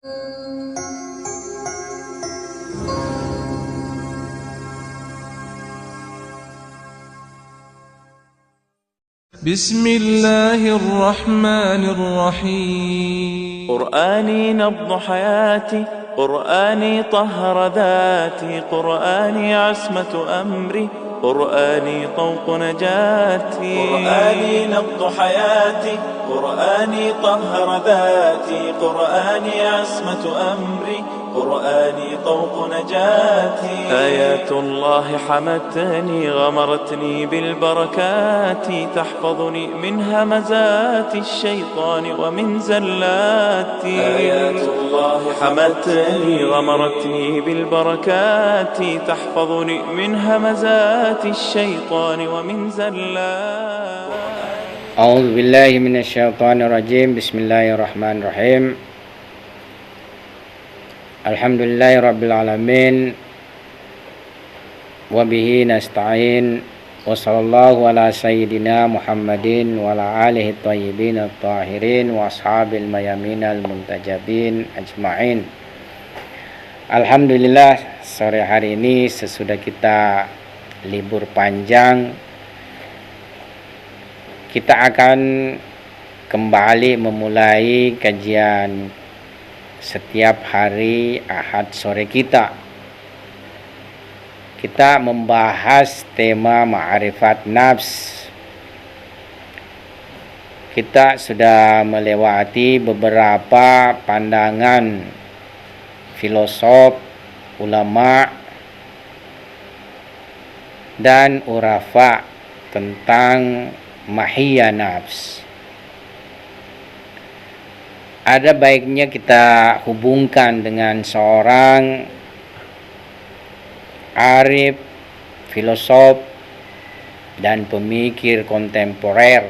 بسم الله الرحمن الرحيم. قرآني نبض حياتي، قرآني طهر ذاتي، قرآني عصمة أمري، قرآني طوق نجاتي. قرآني نبض حياتي، قرآني طهر ذاتي، قرآني عصمة أمري، قرآني طوق نجاتي. آيات الله حمتني، غمرتني بالبركات، تحفظني من همزات الشيطان ومن زلاتي. آيات الله حمتني، غمرتني بالبركات، تحفظني من همزات الشيطان ومن زلاتي. أعوذ بالله من الشيطان الرجيم. بسم الله الرحمن الرحيم. Alhamdulillahi Rabbil Alamin, wabihi nasta'in, wa sallallahu ala sayyidina Muhammadin wa ala alihi tayyibin at-tahirin wa ashabil mayamin al-muntajabin ajma'in. Alhamdulillah, sore hari ini sesudah kita libur panjang, kita akan kembali memulai kajian setiap hari Ahad sore kita. Kita membahas tema ma'rifat nafs. Kita sudah melewati beberapa pandangan filosof, ulama, dan urafa tentang mahiyya nafs. Ada baiknya kita hubungkan dengan seorang arif, filosof, dan pemikir kontemporer,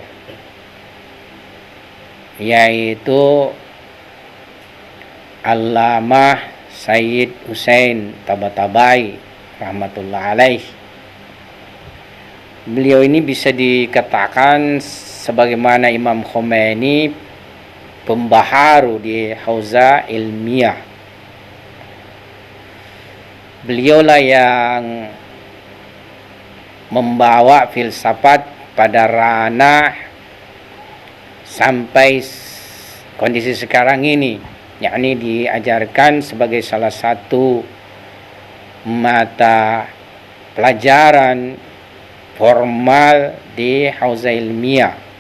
yaitu Allamah Sayyid Husain Tabatabai rahmatullah alaih. Beliau ini bisa dikatakan sebagaimana Imam Khomeini, pembaharu di hauza ilmiah. Beliaulah yang membawa filsafat pada ranah sampai kondisi sekarang ini, yakni diajarkan sebagai salah satu mata pelajaran formal di hauza ilmiah.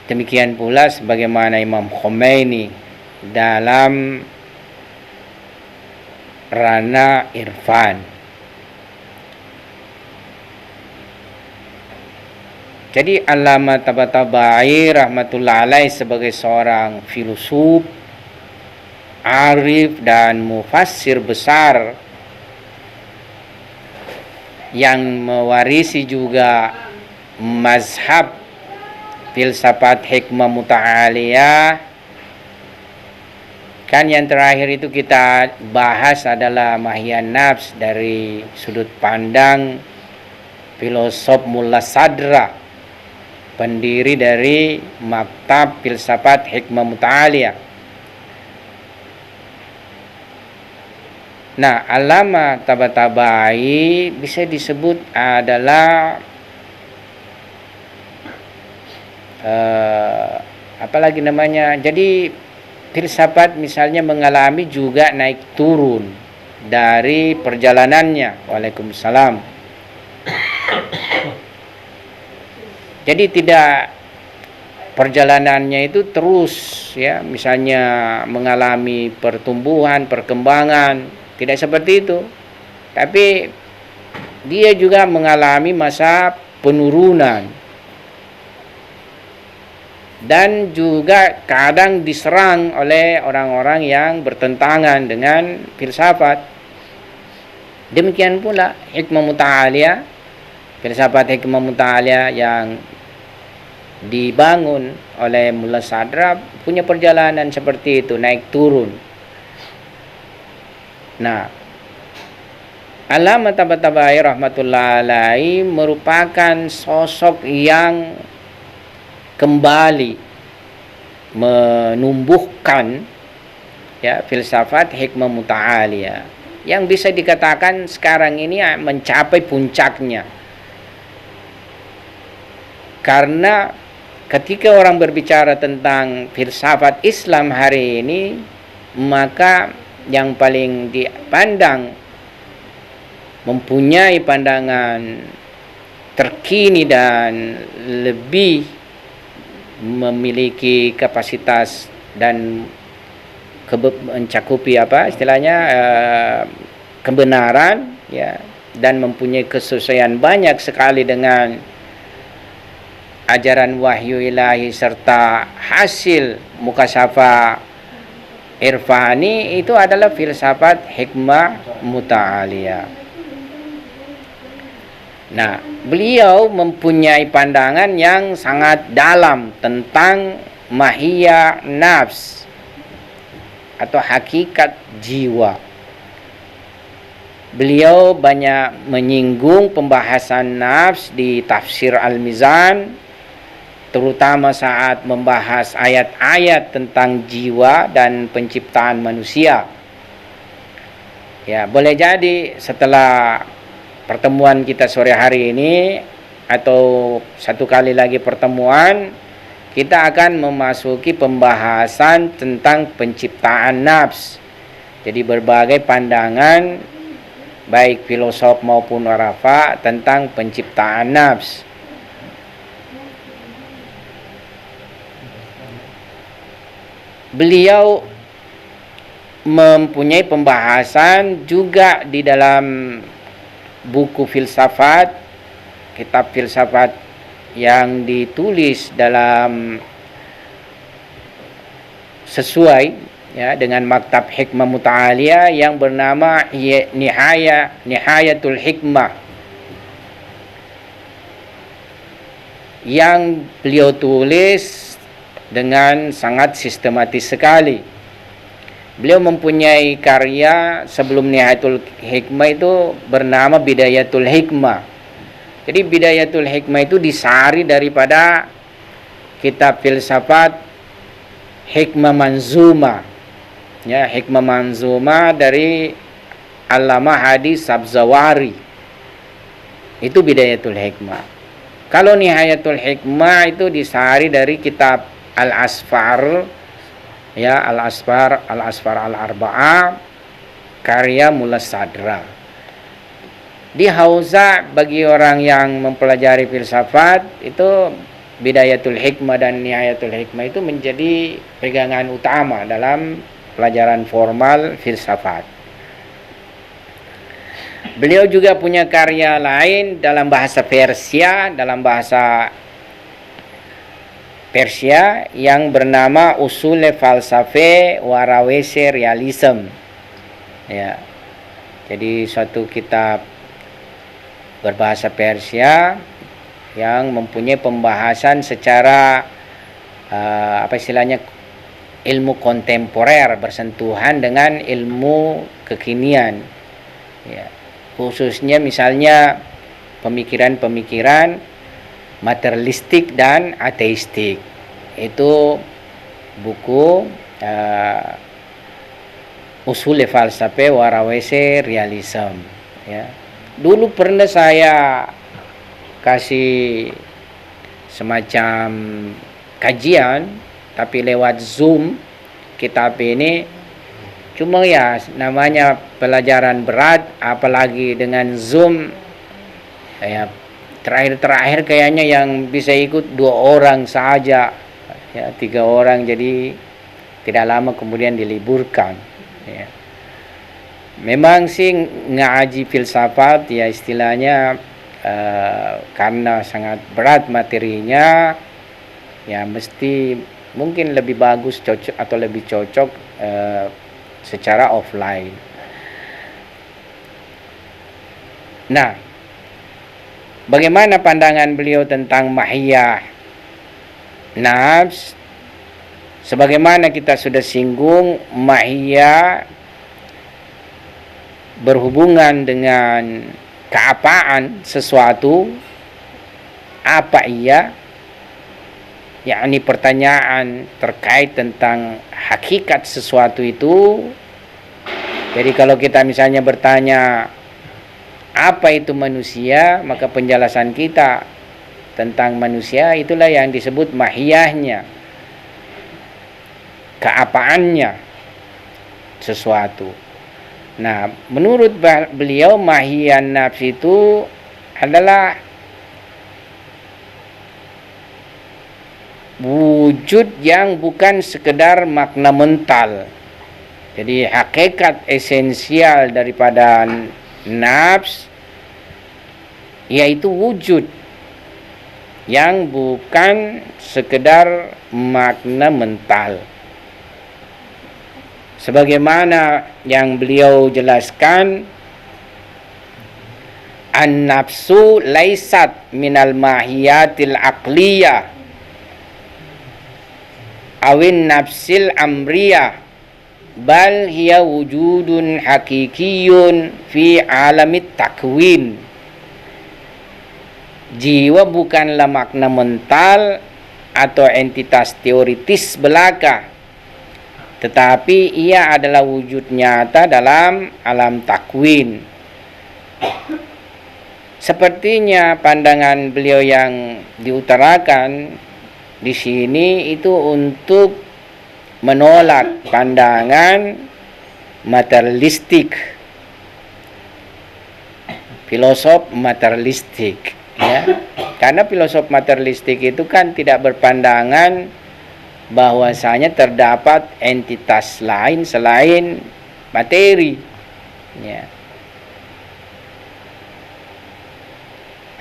Demikian pula sebagaimana Imam Khomeini dalam ranah irfan. Jadi Allamah Tabatabai rahmatullah alaih sebagai seorang filosof, arif, dan mufassir besar yang mewarisi juga mazhab filsafat hikmah muta'aliyah. Kan yang terakhir itu kita bahas adalah mahiyya nafs dari sudut pandang filosof Mullah Sadra, pendiri dari maktab filsafat hikmah muta'aliyah. Nah, Allamah Tabatabai bisa disebut adalah apalagi namanya, jadi filsafat misalnya mengalami juga naik turun dari perjalanannya. Waalaikumsalam. Jadi tidak perjalanannya itu terus ya, misalnya mengalami pertumbuhan, perkembangan, tidak seperti itu. Tapi dia juga mengalami masa penurunan. Dan juga kadang diserang oleh orang-orang yang bertentangan dengan filsafat. Demikian pula hikmah muta'aliyah, filsafat hikmah muta'aliyah yang dibangun oleh Mullah Sadra punya perjalanan seperti itu, naik turun. Nah, Allamah Tabatabai rahmatullah alaih merupakan sosok yang kembali menumbuhkan ya filsafat hikmah muta'aliyah yang bisa dikatakan sekarang ini mencapai puncaknya. Karena ketika orang berbicara tentang filsafat Islam hari ini, maka yang paling dipandang mempunyai pandangan terkini dan lebih memiliki kapasitas dan mencakupi kebenaran ya, dan mempunyai kesesuaian banyak sekali dengan ajaran wahyu ilahi serta hasil mukasyafah irfani, itu adalah filsafat hikmah muta'aliyah. Nah, beliau mempunyai pandangan yang sangat dalam tentang mahiyya nafs atau hakikat jiwa. Beliau banyak menyinggung pembahasan nafs di tafsir Al-Mizan, terutama saat membahas ayat-ayat tentang jiwa dan penciptaan manusia. Ya, boleh jadi setelah pertemuan kita sore hari ini atau satu kali lagi pertemuan, kita akan memasuki pembahasan tentang penciptaan nafs. Jadi berbagai pandangan baik filosof maupun warafa tentang penciptaan nafs. Beliau mempunyai pembahasan juga di dalam buku filsafat, kitab filsafat yang ditulis dalam sesuai ya dengan maktab hikmah muta'aliyah yang bernama Nihayatul Hikmah, yang beliau tulis dengan sangat sistematis sekali. Beliau mempunyai karya sebelum Nihayatul Hikmah itu bernama Bidayatul Hikmah. Jadi Bidayatul Hikmah itu disari daripada kitab filsafat Hikmah Manzuma. Ya, Hikmah Manzuma dari Allamah Hadi Sabzawari. Itu Bidayatul Hikmah. Kalau Nihayatul Hikmah itu disari dari kitab Al-Asfar, ya, Al-Asfar Al-Arba'ah karya Mullah Sadra. Di Hauza, bagi orang yang mempelajari filsafat, itu Bidayatul Hikmah dan Nihayatul Hikmah itu menjadi pegangan utama dalam pelajaran formal filsafat. Beliau juga punya karya lain dalam bahasa Persia, yang bernama Usul Falsafe Warawese Realism. Ya. Jadi suatu kitab berbahasa Persia yang mempunyai pembahasan secara ilmu kontemporer bersentuhan dengan ilmu kekinian. Ya. Khususnya misalnya pemikiran-pemikiran materialistik dan ateistik. Itu buku Usul Falsafe Warawese Realism ya. Dulu pernah saya kasih semacam kajian tapi lewat Zoom kitab ini. Cuma ya namanya pelajaran berat, apalagi dengan Zoom ya. Terakhir kayaknya yang bisa ikut 2 orang saja ya, 3 orang, jadi tidak lama kemudian diliburkan ya. Memang sih ngaji filsafat ya istilahnya karena sangat berat materinya ya, mesti mungkin lebih bagus lebih cocok secara offline. Nah, bagaimana pandangan beliau tentang mahiyah nafs? Sebagaimana kita sudah singgung, mahiyah berhubungan dengan keapaan sesuatu, apa ia yakni pertanyaan terkait tentang hakikat sesuatu itu. Jadi kalau kita misalnya bertanya apa itu manusia, maka penjelasan kita tentang manusia itulah yang disebut mahiyahnya, keapaannya sesuatu. Nah, menurut beliau mahiyah nafs itu adalah wujud yang bukan sekedar makna mental. Jadi hakikat esensial daripada nafs yaitu wujud yang bukan sekedar makna mental. Sebagaimana yang beliau jelaskan, an-nafsu laisat minal mahiyatil aqliyah awin nafsil amriyah, bal hiya wujudun hakikiyun fi alamit takwin. Jiwa bukanlah makna mental atau entitas teoritis belaka, tetapi ia adalah wujud nyata dalam alam takwin. Sepertinya pandangan beliau yang diutarakan di sini itu untuk menolak pandangan materialistik, filosof materialistik, ya. Karena filosof materialistik itu kan tidak berpandangan bahwasanya terdapat entitas lain selain materi, ya.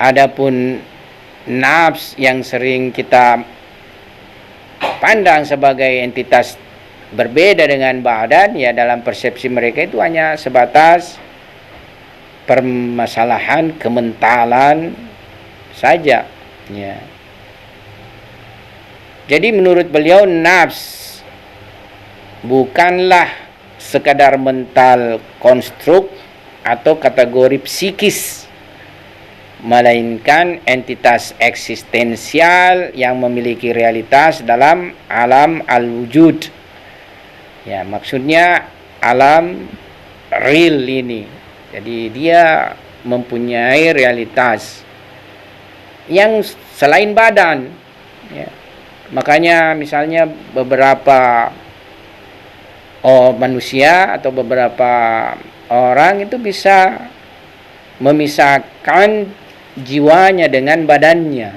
Adapun nafs yang sering kita pandang sebagai entitas berbeda dengan badan, ya dalam persepsi mereka itu hanya sebatas permasalahan kementalan saja, ya. Jadi menurut beliau nafs bukanlah sekadar mental konstruk atau kategori psikis, melainkan entitas eksistensial yang memiliki realitas dalam alam al-wujud. Ya, maksudnya alam real ini. Jadi dia mempunyai realitas yang selain badan, ya. Makanya misalnya beberapa manusia atau beberapa orang itu bisa memisahkan jiwanya dengan badannya.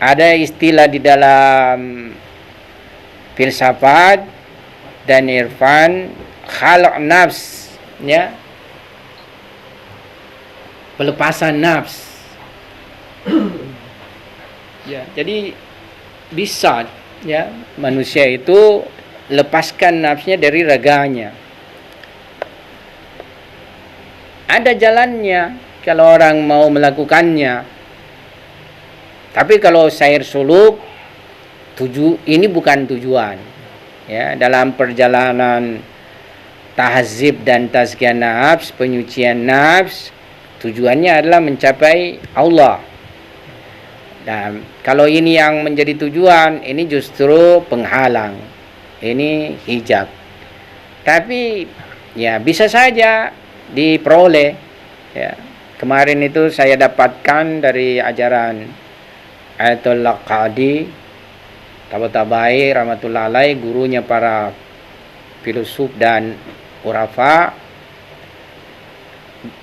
Ada istilah di dalam filsafat dan irfan, khalaq nafs, ya, pelepasan nafs. Ya, jadi bisa, ya, manusia itu lepaskan nafsnya dari raganya. Ada jalannya kalau orang mau melakukannya. Tapi kalau sair suluk, ini bukan tujuan. Ya, dalam perjalanan tahzib dan tazkiyah nafs, penyucian nafs, tujuannya adalah mencapai Allah. Dan kalau ini yang menjadi tujuan, ini justru penghalang, ini hijab. Tapi ya bisa saja diperoleh, ya. Kemarin itu saya dapatkan dari ajaran Ayatollah Qadi Tabatabai rahmatullah alaih, gurunya para filosof dan urafa.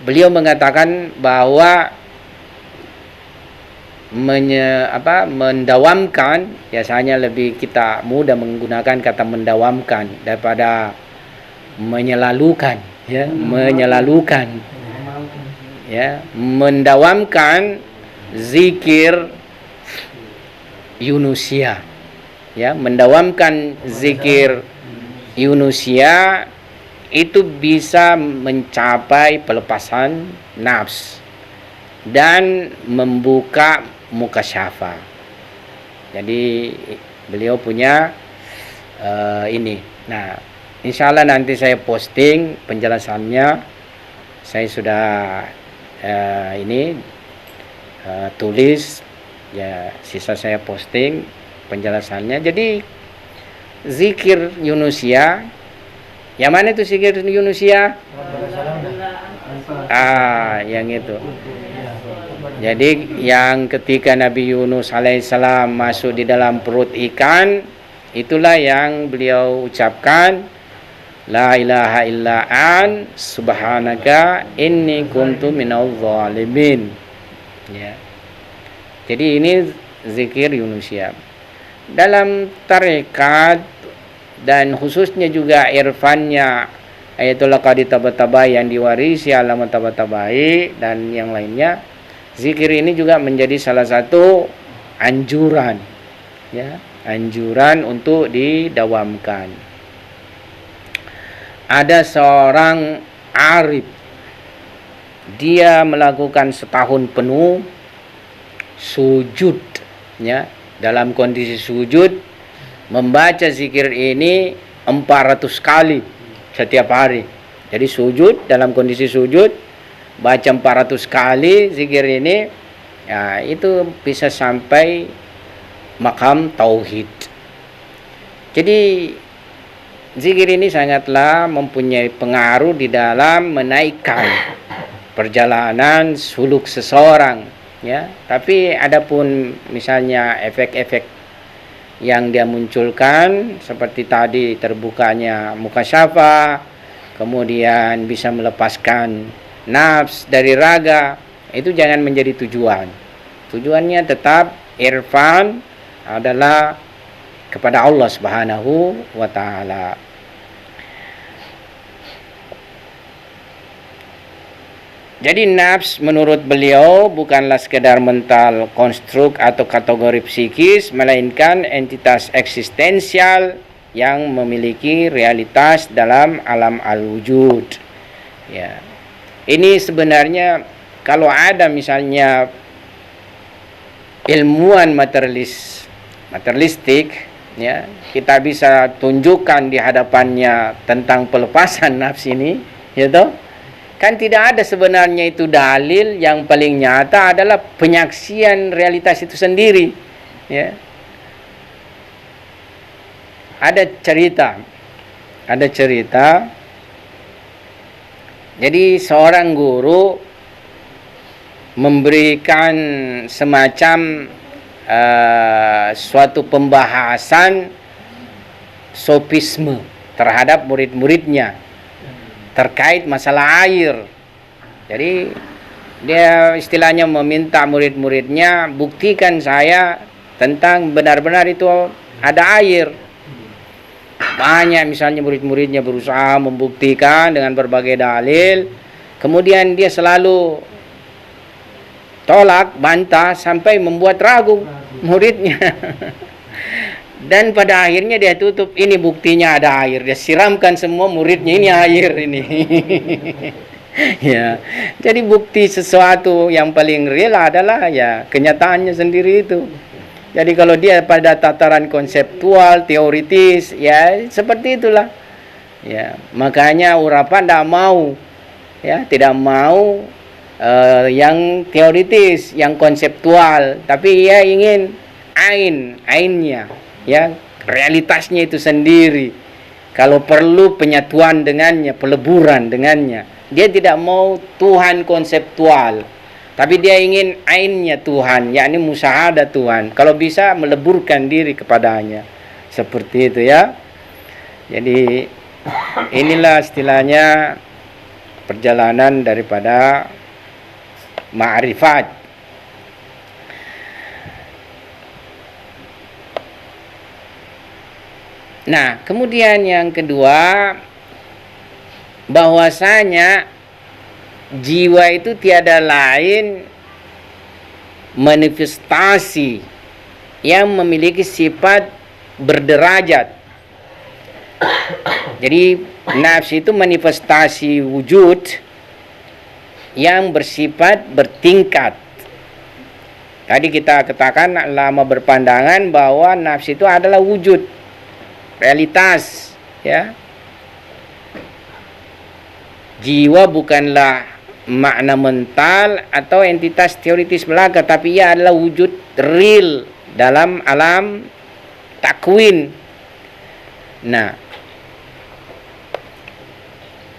Beliau mengatakan bahwa mendawamkan, biasanya lebih kita mudah menggunakan kata mendawamkan daripada menyelalukan, ya, menyelalukan, ya, mendawamkan zikir Yunusia, ya, mendawamkan zikir Yunusia itu bisa mencapai pelepasan nafs dan membuka mukasyafah. Jadi beliau punya ini. Nah, insya Allah nanti saya posting penjelasannya. Saya sudah tulis, ya, sisa saya posting. penjelasannya. Jadi zikir Yunusia, yang mana itu zikir Yunusia? Yang itu. Jadi yang ketika Nabi Yunus alaihissalam masuk di dalam perut ikan, itulah yang beliau ucapkan, la ilaha illa an subhanaka inni kuntu minadh dhalimin. Ya. Jadi ini zikir Yunusia. Dalam tarekat dan khususnya juga irfannya Ayatullah Qadi Tabatabai yang diwarisi Alama Tabatabai dan yang lainnya, zikir ini juga menjadi salah satu anjuran, ya, anjuran untuk didawamkan. Ada seorang arif, dia melakukan setahun penuh sujud, ya, dalam kondisi sujud membaca zikir ini 400 kali setiap hari. Jadi sujud, dalam kondisi sujud baca 400 kali zikir ini, ya, itu bisa sampai makam tauhid. Jadi zikir ini sangatlah mempunyai pengaruh di dalam menaikkan perjalanan suluk seseorang, ya. Tapi adapun misalnya efek-efek yang dia munculkan seperti tadi terbukanya mukasyafa, kemudian bisa melepaskan nafs dari raga, itu jangan menjadi tujuan. Tujuannya tetap irfan adalah kepada Allah Subhanahu wa taala. Jadi nafs menurut beliau bukanlah sekedar mental konstruk atau kategori psikis, melainkan entitas eksistensial yang memiliki realitas dalam alam al-wujud. Ya. Ini sebenarnya kalau ada misalnya ilmuwan materialistik, ya, kita bisa tunjukkan di hadapannya tentang pelepasan nafs ini, ya toh? Kan tidak ada sebenarnya itu dalil, yang paling nyata adalah penyaksian realitas itu sendiri, ya. Ada cerita. Jadi seorang guru memberikan semacam suatu pembahasan sofisme terhadap murid-muridnya terkait masalah air. Jadi dia istilahnya meminta murid-muridnya, buktikan saya tentang benar-benar itu ada air. Banyak misalnya murid-muridnya berusaha membuktikan dengan berbagai dalil, kemudian dia selalu tolak, bantah, sampai membuat ragu muridnya. Dan pada akhirnya dia tutup, ini buktinya ada air. Dia siramkan semua muridnya, ini air ini. Ya, jadi bukti sesuatu yang paling real adalah ya kenyataannya sendiri itu. Jadi kalau dia pada tataran konseptual, teoritis, ya seperti itulah. Ya, makanya Urapan tidak mau, ya, tidak mau yang teoritis, yang konseptual, tapi ia ingin ainnya, ya, realitasnya itu sendiri. Kalau perlu penyatuan dengannya, peleburan dengannya. Dia tidak mau Tuhan konseptual, tapi dia ingin ainnya Tuhan, yakni musyahadah Tuhan. Kalau bisa meleburkan diri kepadanya. Seperti itu, ya. Jadi inilah istilahnya perjalanan daripada ma'rifat. Nah, kemudian yang kedua, bahwasanya jiwa itu tiada lain manifestasi yang memiliki sifat berderajat. Jadi nafs itu manifestasi wujud yang bersifat bertingkat. Tadi kita katakan lama berpandangan bahwa nafs itu adalah wujud, realitas, ya. Jiwa bukanlah makna mental atau entitas teoritis belaka, tapi ia adalah wujud real dalam alam takwin. Nah,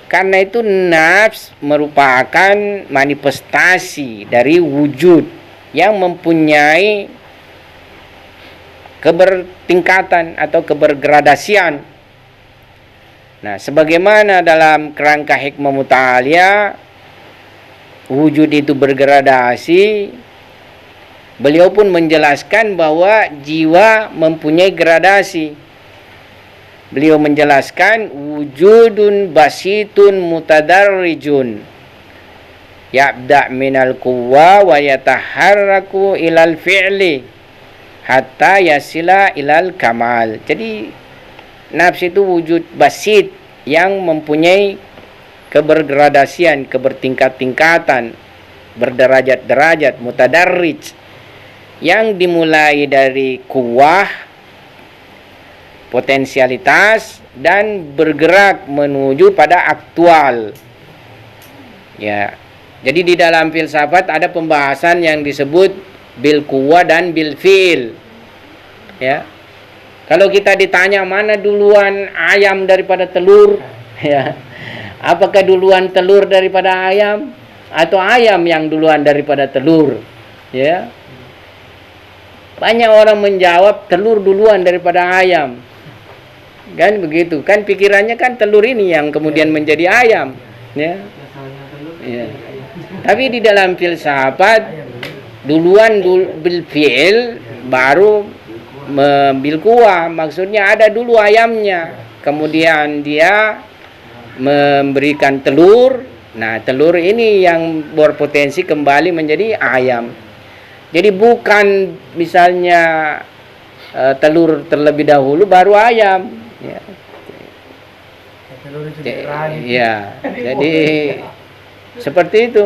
karena itu nafs merupakan manifestasi dari wujud yang mempunyai kebertingkatan atau kebergradasian. Nah, sebagaimana dalam kerangka hikmah muta'aliyah wujud itu bergradasi, beliau pun menjelaskan bahwa jiwa mempunyai gradasi. Beliau menjelaskan wujudun basitun mutadarrijun yabda minal quwwa wa yataharraku ilal fi'li hatta yasila ilal kamal. Jadi nafs itu wujud basit yang mempunyai kebergradasian, kebertingkat-tingkatan, berderajat-derajat, mutadarrij, yang dimulai dari kuwah, potensialitas, dan bergerak menuju pada aktual. Ya. Jadi di dalam filsafat ada pembahasan yang disebut bil kuwah dan bil fi'il. Ya. Kalau kita ditanya mana duluan ayam daripada telur, ya. Apakah duluan telur daripada ayam atau ayam yang duluan daripada telur? Ya. Banyak orang menjawab telur duluan daripada ayam. Kan begitu. Kan pikirannya kan telur ini yang kemudian menjadi ayam, ya. Ya. Tapi di dalam filsafat duluan bil fi'il baru bil kuwah, maksudnya ada dulu ayamnya, kemudian dia memberikan telur. Nah, telur ini yang berpotensi kembali menjadi ayam. Jadi bukan misalnya telur terlebih dahulu baru ayam, ya. Ya, jadi seperti itu.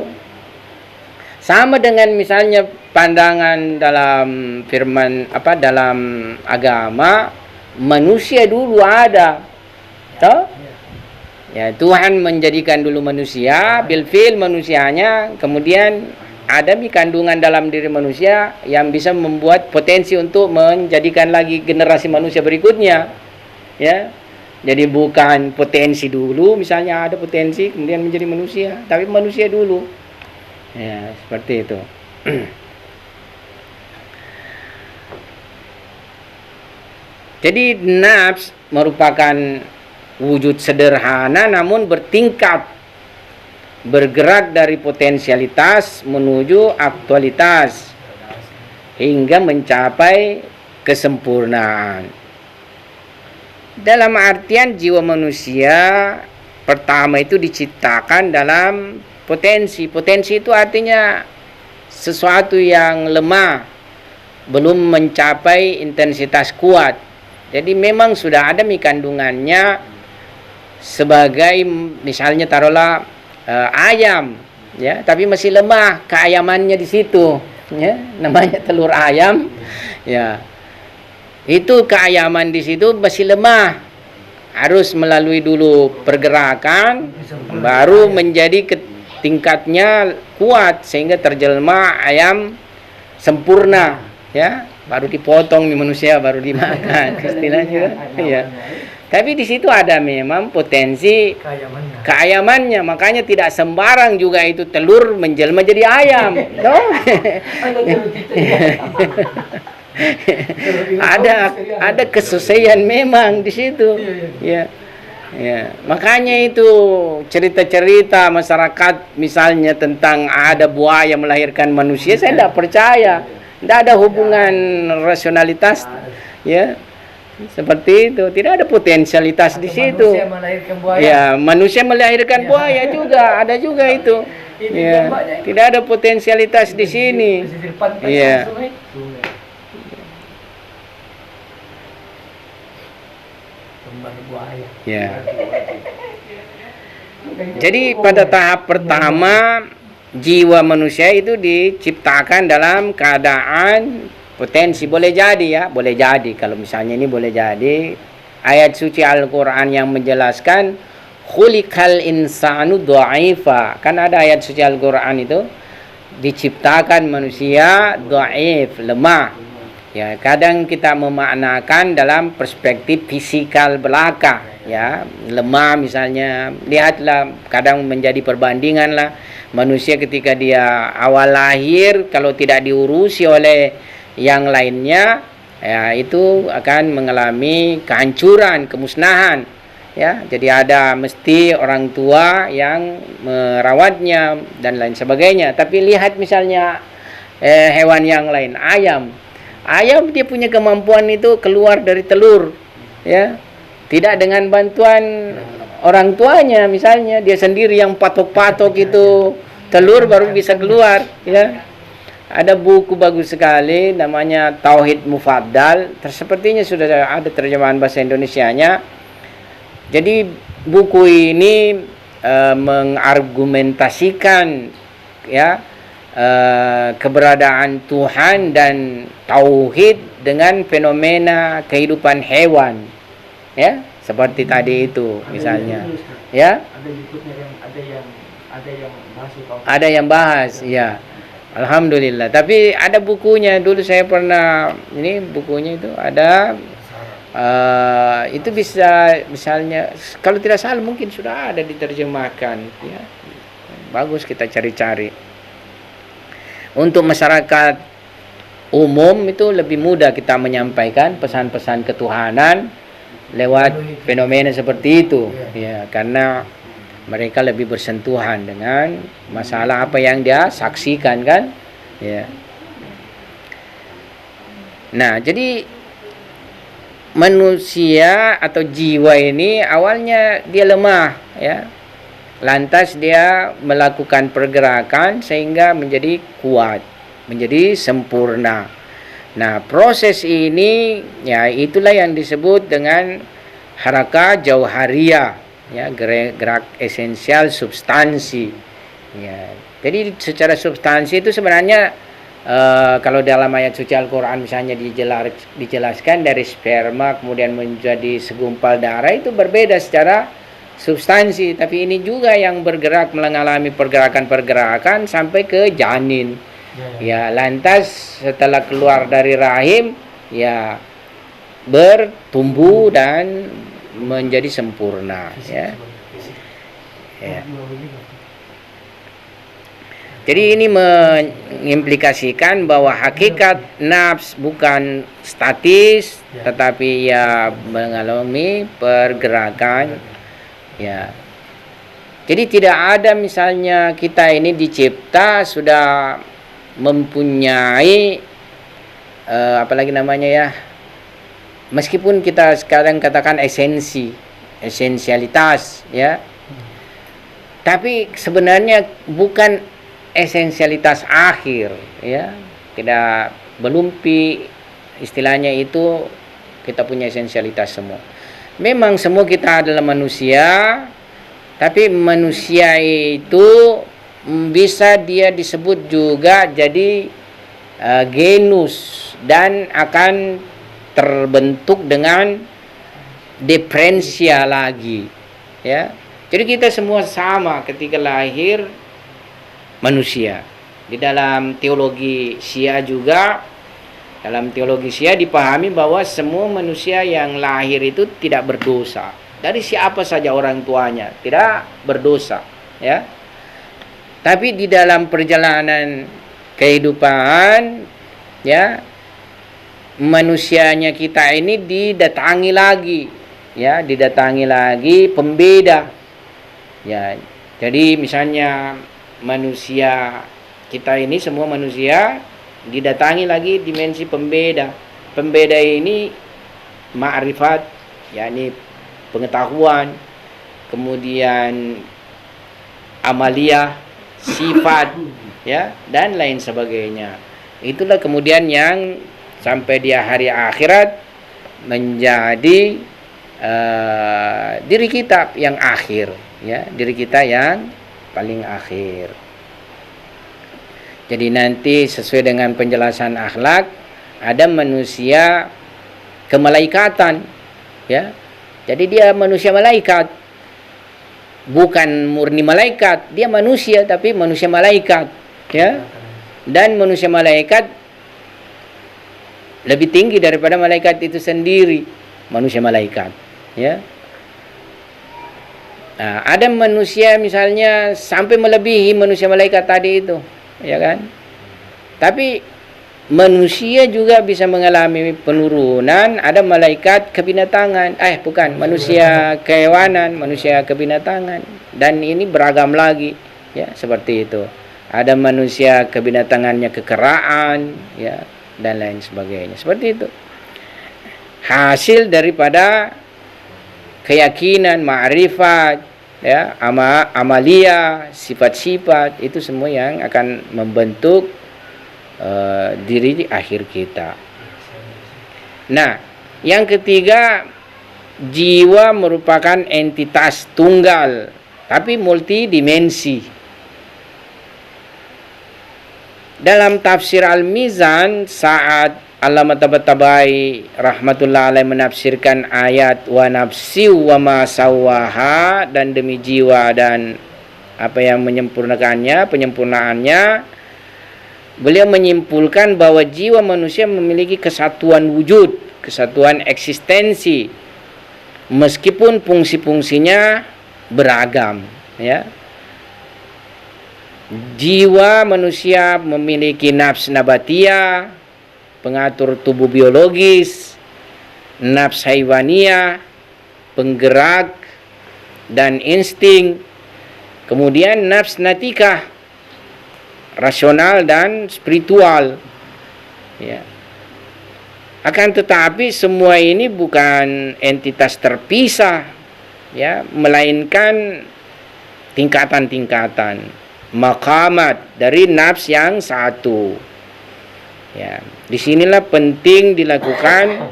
Sama dengan misalnya pandangan dalam firman dalam agama, manusia dulu ada. Toh? Ya, Tuhan menjadikan dulu manusia, bil fi'il manusianya, kemudian ada kandungan dalam diri manusia yang bisa membuat potensi untuk menjadikan lagi generasi manusia berikutnya. Ya. Jadi bukan potensi dulu, misalnya ada potensi kemudian menjadi manusia, tapi manusia dulu. Ya, seperti itu. Jadi nafs merupakan wujud sederhana namun bertingkat, bergerak dari potensialitas menuju aktualitas hingga mencapai kesempurnaan. Dalam artian jiwa manusia pertama itu diciptakan dalam potensi. Potensi itu artinya sesuatu yang lemah, belum mencapai intensitas kuat. Jadi memang sudah ada kandungannya sebagai misalnya taruhlah ayam, ya, tapi masih lemah keayamannya di situ, ya, namanya telur ayam, ya. Itu keayaman di situ masih lemah. Harus melalui dulu pergerakan baru menjadi tingkatnya kuat sehingga terjelma ayam sempurna, ya. Baru dipotong di manusia baru dimakan istilahnya, ya. Tapi di situ ada memang potensi keayamannya, makanya tidak sembarang juga itu telur menjelma jadi ayam, no? ada kesesuaian memang di situ, ya. Ya, makanya itu cerita-cerita masyarakat misalnya tentang ada buaya melahirkan manusia, saya tidak percaya. Tidak ada hubungan rasionalitas, ya. Seperti itu, tidak ada potensialitas di situ. Manusia melahirkan buaya. Ya, manusia melahirkan buaya juga, ada juga itu. Ya, tidak ada potensialitas di sini. Ya. Ya. Jadi pada tahap pertama jiwa manusia itu diciptakan dalam keadaan potensi. Boleh jadi, ya, boleh jadi. Kalau misalnya ini boleh jadi ayat suci Al-Quran yang menjelaskan khuliqal insanu dha'ifa. Kan ada ayat suci Al-Quran itu diciptakan manusia dhaif, lemah. Ya, kadang kita memaknakan dalam perspektif fisikal belaka, ya, lemah misalnya. Lihatlah, kadang menjadi perbandingan lah, manusia ketika dia awal lahir kalau tidak diurusi oleh yang lainnya, ya itu akan mengalami kehancuran, kemusnahan. Ya, jadi ada mesti orang tua yang merawatnya dan lain sebagainya. Tapi lihat misalnya hewan yang lain, ayam. Ayam dia punya kemampuan itu keluar dari telur, ya. Tidak dengan bantuan orang tuanya, misalnya dia sendiri yang patok-patok itu telur baru bisa keluar, ya. Ada buku bagus sekali namanya Tauhid Mufaddal, sepertinya sudah ada terjemahan bahasa Indonesianya. Jadi buku ini mengargumentasikan, ya, keberadaan Tuhan dan tauhid dengan fenomena kehidupan hewan, ya, seperti tadi itu misalnya, ya. Ada yang bahas, ya. Alhamdulillah. Tapi ada bukunya, dulu saya pernah, ini bukunya itu ada, itu bisa misalnya kalau tidak salah mungkin sudah ada diterjemahkan, ya. Bagus kita cari-cari. Untuk masyarakat umum itu lebih mudah kita menyampaikan pesan-pesan ketuhanan lewat fenomena seperti itu, ya, karena mereka lebih bersentuhan dengan masalah apa yang dia saksikan, kan, ya. Nah, jadi manusia atau jiwa ini awalnya dia lemah, ya. Lantas dia melakukan pergerakan sehingga menjadi kuat, menjadi sempurna. Nah, proses ini, ya, itulah yang disebut dengan haraka jauhariyah, ya, gerak esensial substansi, ya. Jadi secara substansi itu sebenarnya kalau dalam ayat suci Al-Quran misalnya dijelaskan dari sperma kemudian menjadi segumpal darah, itu berbeda secara substansi, tapi ini juga yang bergerak mengalami pergerakan-pergerakan sampai ke janin, ya. Lantas setelah keluar dari rahim, ya, bertumbuh dan menjadi sempurna, ya. Ya. Jadi ini mengimplikasikan bahwa hakikat nafs bukan statis, tetapi ya mengalami pergerakan. Ya, jadi tidak ada misalnya kita ini dicipta sudah mempunyai apalagi namanya, ya, meskipun kita sekarang katakan esensialitas, ya, tapi sebenarnya bukan esensialitas akhir, ya, belum istilahnya itu kita punya esensialitas semua. Memang semua kita adalah manusia, tapi manusia itu bisa dia disebut juga jadi genus dan akan terbentuk dengan diferensia lagi, ya. Jadi kita semua sama ketika lahir manusia. Di dalam teologi Syiah juga, dalam teologi Syiah dipahami bahwa semua manusia yang lahir itu tidak berdosa. Dari siapa saja orang tuanya tidak berdosa, ya. Tapi di dalam perjalanan kehidupan, ya, manusianya kita ini didatangi lagi, ya, didatangi lagi pembeda. Ya, jadi misalnya manusia kita ini semua manusia didatangi lagi dimensi pembeda. Pembeda ini ma'rifat, yakni pengetahuan, kemudian amaliyah, sifat, ya, dan lain sebagainya. Itulah kemudian yang sampai di hari akhirat menjadi diri kita yang akhir, ya, diri kita yang paling akhir. Jadi nanti sesuai dengan penjelasan akhlak ada manusia kemalaikatan, ya. Jadi dia manusia malaikat, bukan murni malaikat, dia manusia tapi manusia malaikat, ya. Dan manusia malaikat lebih tinggi daripada malaikat itu sendiri, manusia malaikat, ya. Nah, ada manusia misalnya sampai melebihi manusia malaikat tadi itu, ya kan? Tapi manusia juga bisa mengalami penurunan, ada malaikat kebinatangan, bukan, manusia kehewanan, manusia kebinatangan, dan ini beragam lagi, ya, seperti itu. Ada manusia kebinatangannya kekeraan, ya, dan lain sebagainya. Seperti itu. Hasil daripada keyakinan, ma'rifat, ya, amalia, sifat-sifat, itu semua yang akan membentuk diri akhir kita. Nah, yang ketiga, jiwa merupakan entitas tunggal tapi multidimensi. Dalam tafsir Al-Mizan, saat Allamah Tabatabai rahmatullah alaih menafsirkan ayat wa nafsi wa ma sawaha, dan demi jiwa dan apa yang penyempurnaannya, beliau menyimpulkan bahwa jiwa manusia memiliki kesatuan wujud, kesatuan eksistensi, meskipun fungsi-fungsinya beragam, ya. Jiwa manusia memiliki nafs nabatiyah, pengatur tubuh biologis, nafs haiwaniyah, penggerak dan insting, kemudian nafs natikah, rasional dan spiritual, ya. Akan tetapi semua ini bukan entitas terpisah, ya, melainkan tingkatan-tingkatan, maqamat dari nafs yang satu, ya. Disinilah penting dilakukan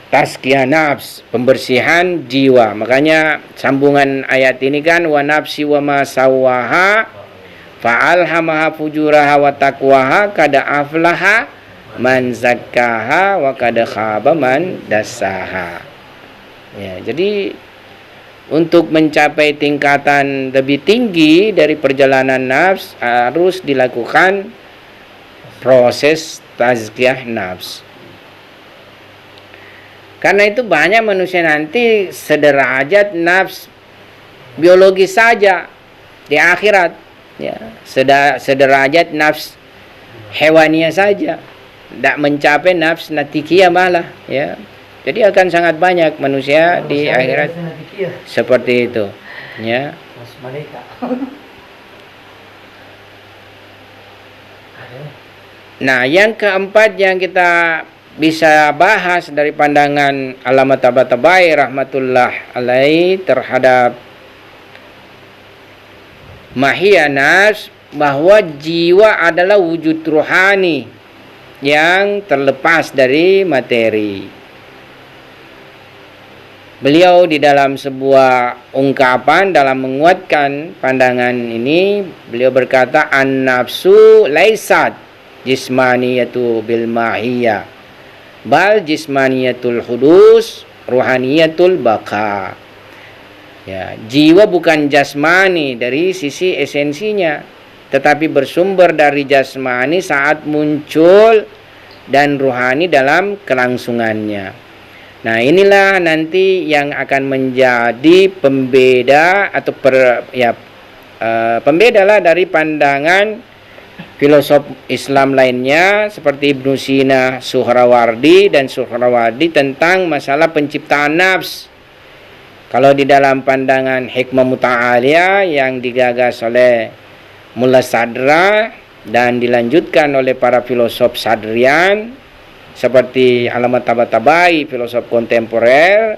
tazkiyah nafs, pembersihan jiwa. Makanya sambungan ayat ini kan, wa nafsi wa ma sawaha fa'alhamaha fujuraha wa taqwaha kada aflaha man zakkaha wa kada khaba man dassaha. Ya, jadi untuk mencapai tingkatan lebih tinggi dari perjalanan nafs harus dilakukan proses tazkiyah nafs. Karena itu banyak manusia nanti sederajat nafs biologis saja di akhirat, ya, sederajat nafs hewaniyah saja, tidak mencapai nafs natikiyah malah, ya. Jadi akan sangat banyak manusia di akhirat seperti itu, ya. Nah, yang keempat yang kita bisa bahas dari pandangan Allamah Tabatabai rahmatullah alaih terhadap mahiyya nafs, bahwa jiwa adalah wujud ruhani yang terlepas dari materi. Beliau di dalam sebuah ungkapan dalam menguatkan pandangan ini, beliau berkata, an-nafsu laisat jismaniyatu bil mahiyah bal jismaniyatul hudus ruhaniyatul baka. Ya, jiwa bukan jasmani dari sisi esensinya, tetapi bersumber dari jasmani saat muncul dan ruhani dalam kelangsungannya. Nah, inilah nanti yang akan menjadi pembeda atau pembeda lah dari pandangan filosof Islam lainnya seperti Ibnu Sina, Suhrawardi tentang masalah penciptaan nafs. Kalau di dalam pandangan hikmah muta'aliyah yang digagas oleh Mullah Sadra dan dilanjutkan oleh para filosof Sadrian seperti Allamah Tabatabai, filosof kontemporer,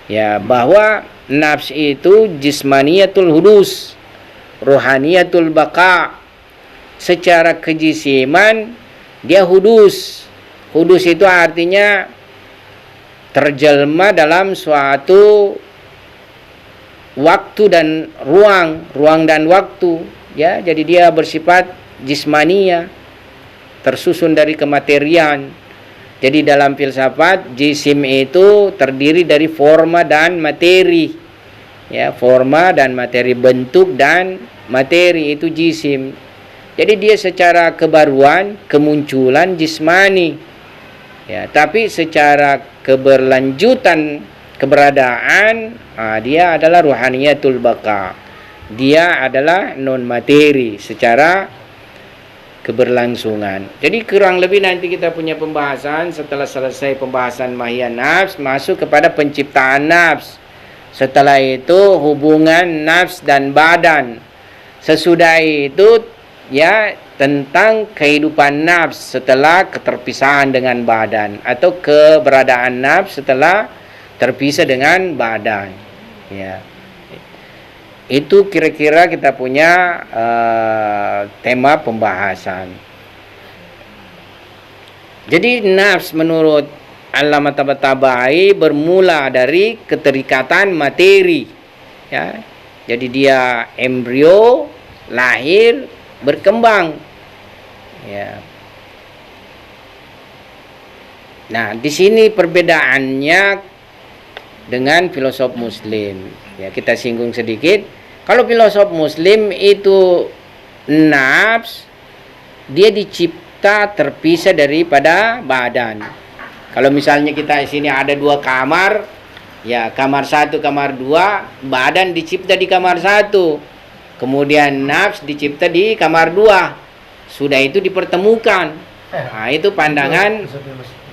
ya, bahwa nafs itu jismaniyatul hudus, ruhaniyatul baka. Secara kejisiman dia hudus. Hudus itu artinya terjelma dalam suatu waktu dan ruang dan waktu, ya. Jadi dia bersifat jismania, tersusun dari kematerian. Jadi dalam filsafat jisim itu terdiri dari forma dan materi, ya, forma dan materi, bentuk dan materi, itu jisim. Jadi dia secara kebaruan, kemunculan jismani, Ya, tapi secara keberlanjutan keberadaan, dia adalah ruhaniyatul baqa. Dia adalah non materi secara keberlangsungan. Jadi kurang lebih nanti kita punya pembahasan setelah selesai pembahasan mahiyah nafs, masuk kepada penciptaan nafs. Setelah itu hubungan nafs dan badan. Sesudah itu ya tentang kehidupan nafs setelah keterpisahan dengan badan, atau keberadaan nafs setelah terpisah dengan badan. Ya. Itu kira-kira kita punya tema pembahasan. Jadi nafs menurut Allamah Tabatabai bermula dari keterikatan materi. Ya. Jadi dia embrio, lahir, berkembang. Ya. Nah, di sini perbedaannya dengan filosof Muslim. Ya, kita singgung sedikit. Kalau filosof Muslim itu nafs, dia dicipta terpisah daripada badan. Kalau misalnya kita di sini ada 2 kamar, ya kamar 1, kamar 2, badan dicipta di kamar 1. Kemudian nafs dicipta di kamar 2. Sudah itu dipertemukan. Nah, itu pandangan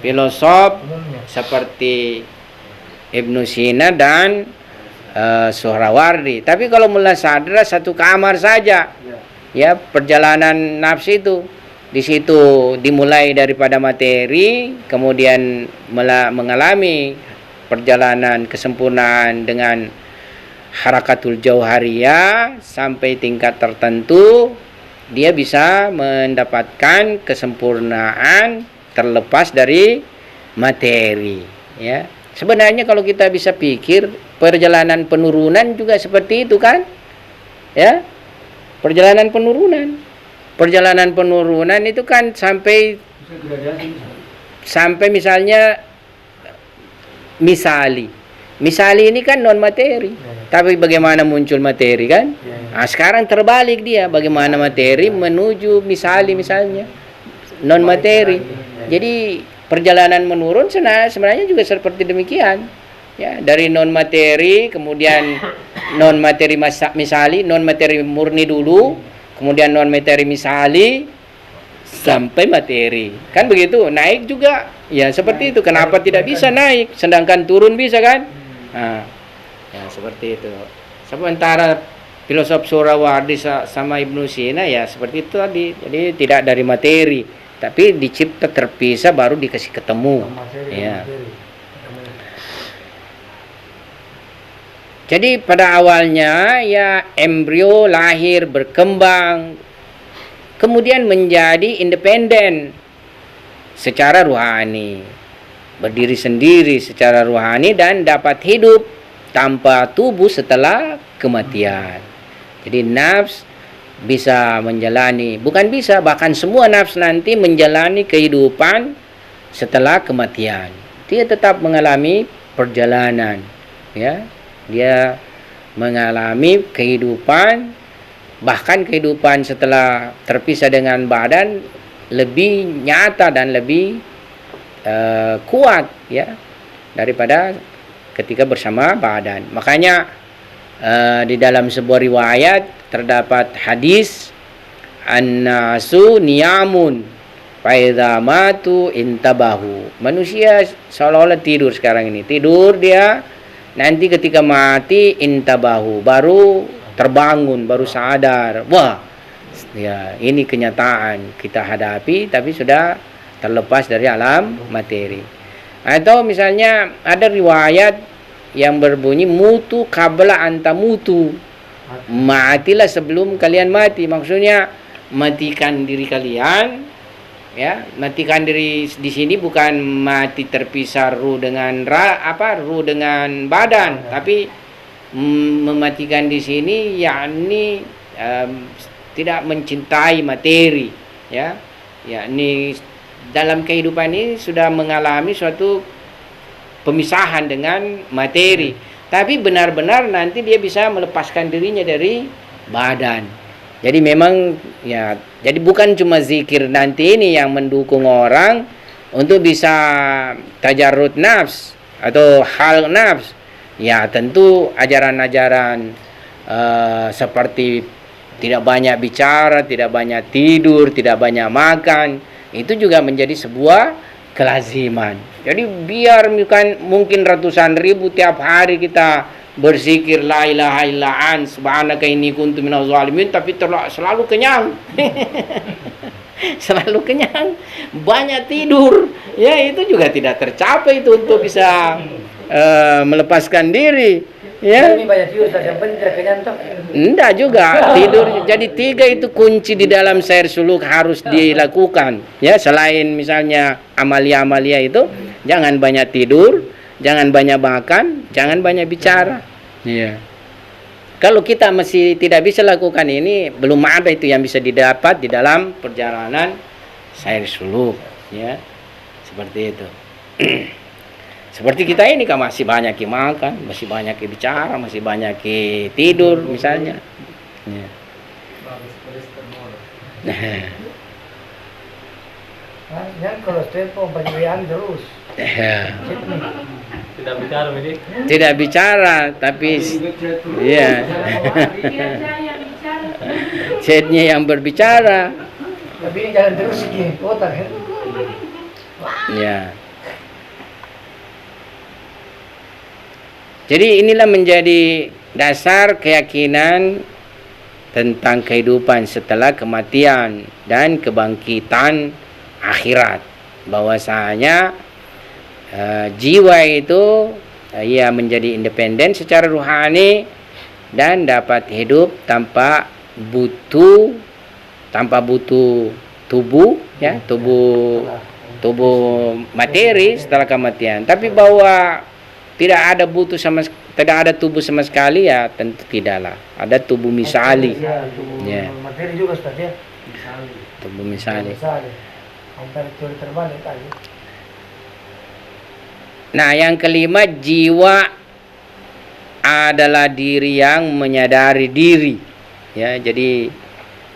filosof seperti Ibnu Sina dan Suhrawardi. Tapi kalau Mullah Sadra 1 kamar saja. Ya, perjalanan nafs itu di situ dimulai daripada materi, kemudian mengalami perjalanan kesempurnaan dengan harakatul jauhariyah sampai tingkat tertentu, dia bisa mendapatkan kesempurnaan terlepas dari materi. Ya, sebenarnya kalau kita bisa pikir, perjalanan penurunan juga seperti itu kan? Ya. Perjalanan penurunan. Perjalanan penurunan itu kan sampai misalnya misali. Misali ini kan non materi. Tapi bagaimana muncul materi kan? Nah, sekarang terbalik dia, bagaimana materi menuju misali misalnya. Non materi. Jadi perjalanan menurun sebenarnya juga seperti demikian. Ya, dari non materi, kemudian non materi misali, non materi murni dulu, kemudian non materi misali sampai materi. Kan begitu, naik juga. Ya, seperti itu. Kenapa tidak bisa naik sedangkan turun bisa kan? Nah, ya seperti itu. Sementara filosof Suhrawardi sama Ibnu Sina ya seperti itu tadi. Jadi tidak dari materi, tapi dicipta terpisah baru dikasih ketemu. Ya. Jadi pada awalnya ya embrio lahir, berkembang, kemudian menjadi independen secara ruhani, berdiri sendiri secara ruhani dan dapat hidup tanpa tubuh setelah kematian. Jadi nafs bisa menjalani, bukan bisa, bahkan semua nafs nanti menjalani kehidupan setelah kematian. Dia tetap mengalami perjalanan, ya. Dia mengalami kehidupan, bahkan kehidupan setelah terpisah dengan badan lebih nyata dan lebih kuat ya daripada ketika bersama badan. Makanya di dalam sebuah riwayat terdapat hadis an-nasu niyamun fa idza matu intabahu. Manusia seolah-olah tidur sekarang ini. Tidur dia, nanti ketika mati intabahu, baru terbangun, baru sadar. Wah, ya ini kenyataan kita hadapi, tapi sudah terlepas dari alam materi. Atau misalnya ada riwayat yang berbunyi mutu qabla anta mutu, matilah sebelum kalian mati. Maksudnya matikan diri kalian. Ya, matikan diri di sini bukan mati terpisah ruh dengan ruh dengan badan, tapi mematikan di sini yakni tidak mencintai materi, ya. Yakni dalam kehidupan ini sudah mengalami suatu pemisahan dengan materi, tapi benar-benar nanti dia bisa melepaskan dirinya dari badan. Jadi memang ya, jadi bukan cuma zikir nanti ini yang mendukung orang, untuk bisa tajarrud nafs atau hal nafs, ya tentu ajaran-ajaran seperti tidak banyak bicara, tidak banyak tidur, tidak banyak makan, itu juga menjadi sebuah kelaziman. Jadi biar mungkin ratusan ribu tiap hari kita berzikir la ilaha illa an subhanaka inni kuntu minaz zalimin, tapi selalu kenyang. Selalu kenyang, banyak tidur, ya itu juga tidak tercapai itu untuk bisa melepaskan diri, ya. Ini banyak tidur, yang penting tidak kenyang toh. Enggak juga tidur. Jadi 3 itu kunci di dalam sair suluk harus dilakukan, ya. Selain misalnya amalia-amalia itu, jangan banyak tidur, jangan banyak makan, jangan banyak bicara, ya. Kalau kita masih tidak bisa lakukan ini, belum ada itu yang bisa didapat di dalam perjalanan sair suluk, ya. Seperti itu. Seperti kita ini kan masih banyak makan, masih banyak bicara, masih banyak tidur misalnya. Ya. Yang kalau tempo penjualan terus. Tidak bicara ini. Tidak bicara, tapi ya. Chatnya yang berbicara. Tapi ini jalan terus gini, otak kan. Ya. Jadi inilah menjadi dasar keyakinan tentang kehidupan setelah kematian dan kebangkitan akhirat. Bahwasanya jiwa itu ia menjadi independen secara rohani dan dapat hidup tanpa butuh tubuh, ya, tubuh materi setelah kematian. Tapi bahwa tidak ada tubuh sama sekali, ya tentu tidaklah. Ada tubuh misali. Ya. Materi juga Ustaz ya. Tubuh misali. Antara teori terbalik tadi. Nah, yang kelima, jiwa adalah diri yang menyadari diri. Ya, jadi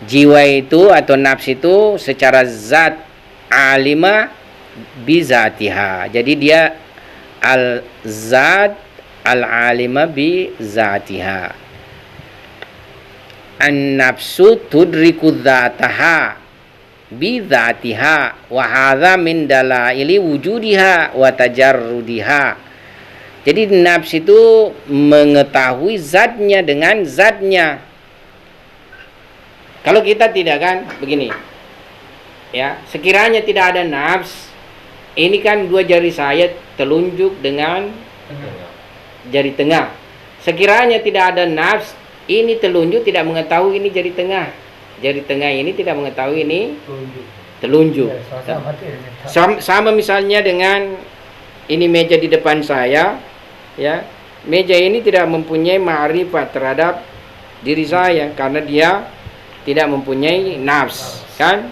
jiwa itu atau nafs itu secara zat alima bizatiha. Jadi dia al-zat al-alima bi zatiha. An-nafsu tudriku dzataha bi dzatiha wa hadza min dalaili wujudiha wa tajarrudiha. Jadi nafs itu mengetahui zatnya dengan zatnya. Kalau kita tidak kan begini. Ya, sekiranya tidak ada nafs, ini kan 2 jari saya telunjuk dengan jari tengah. Sekiranya tidak ada nafs, ini telunjuk tidak mengetahui ini jari tengah. Jari tengah ini tidak mengetahui ini telunjuk. Sama misalnya dengan ini meja di depan saya, ya. Meja ini tidak mempunyai ma'rifat terhadap diri saya karena dia tidak mempunyai nafs, kan?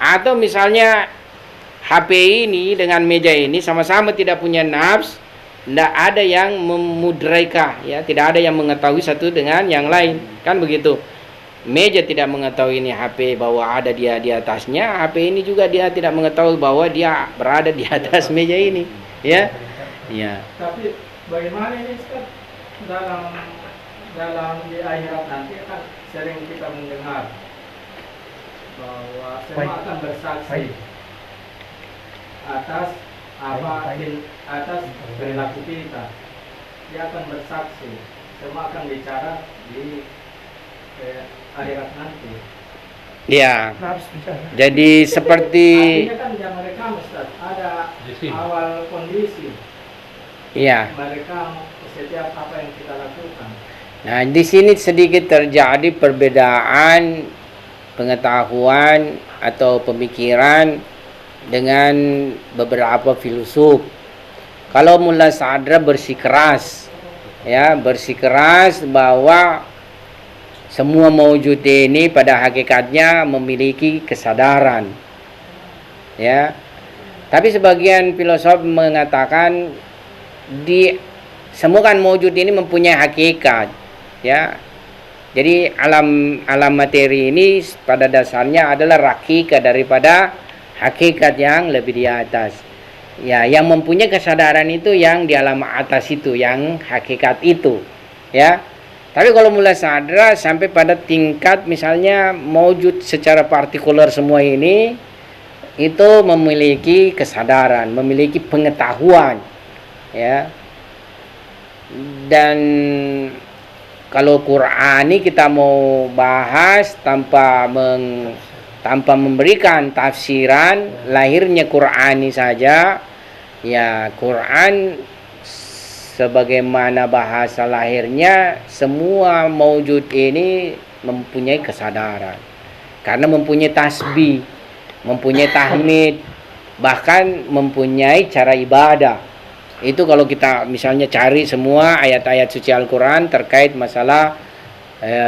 Atau misalnya HP ini dengan meja ini sama-sama tidak punya nafs, tidak ada yang memudraika, ya, tidak ada yang mengetahui satu dengan yang lain, kan begitu. Meja tidak mengetahui ini HP bahwa ada dia di atasnya, HP ini juga dia tidak mengetahui bahwa dia berada di atas meja ini, ya. Ya. Tapi bagaimana ini Ustaz? Dalam di akhirat nanti kan sering kita mendengar bahwa semua akan bersaksi atas atas perilaku kita. Dia akan bersaksi, semua akan bicara di akhirat nanti. Ya. Jadi seperti artinya kan yang mereka Ustaz ada awal kondisi. ya. Mereka setiap apa yang kita lakukan. Nah, di sini sedikit terjadi perbedaan pengetahuan atau pemikiran dengan beberapa filsuf. Kalau Mullah Sadra bersikeras, ya, bersikeras bahwa semua maujud ini pada hakikatnya memiliki kesadaran, ya. Tapi sebagian filosof mengatakan semua kan maujud ini mempunyai hakikat, ya. Jadi alam materi ini pada dasarnya adalah hakika daripada hakikat yang lebih di atas. Ya, yang mempunyai kesadaran itu yang di alam atas itu, yang hakikat itu, ya. Tapi kalau mulai sadar sampai pada tingkat misalnya mewujud secara partikular semua ini, itu memiliki kesadaran, memiliki pengetahuan, ya. Dan kalau Qur'ani kita mau bahas tanpa memberikan tafsiran lahirnya Qur'ani saja, ya Quran sebagaimana bahasa lahirnya, semua maujud ini mempunyai kesadaran karena mempunyai tasbih, mempunyai tahmid, bahkan mempunyai cara ibadah. Itu kalau kita misalnya cari semua ayat-ayat suci Al-Quran terkait masalah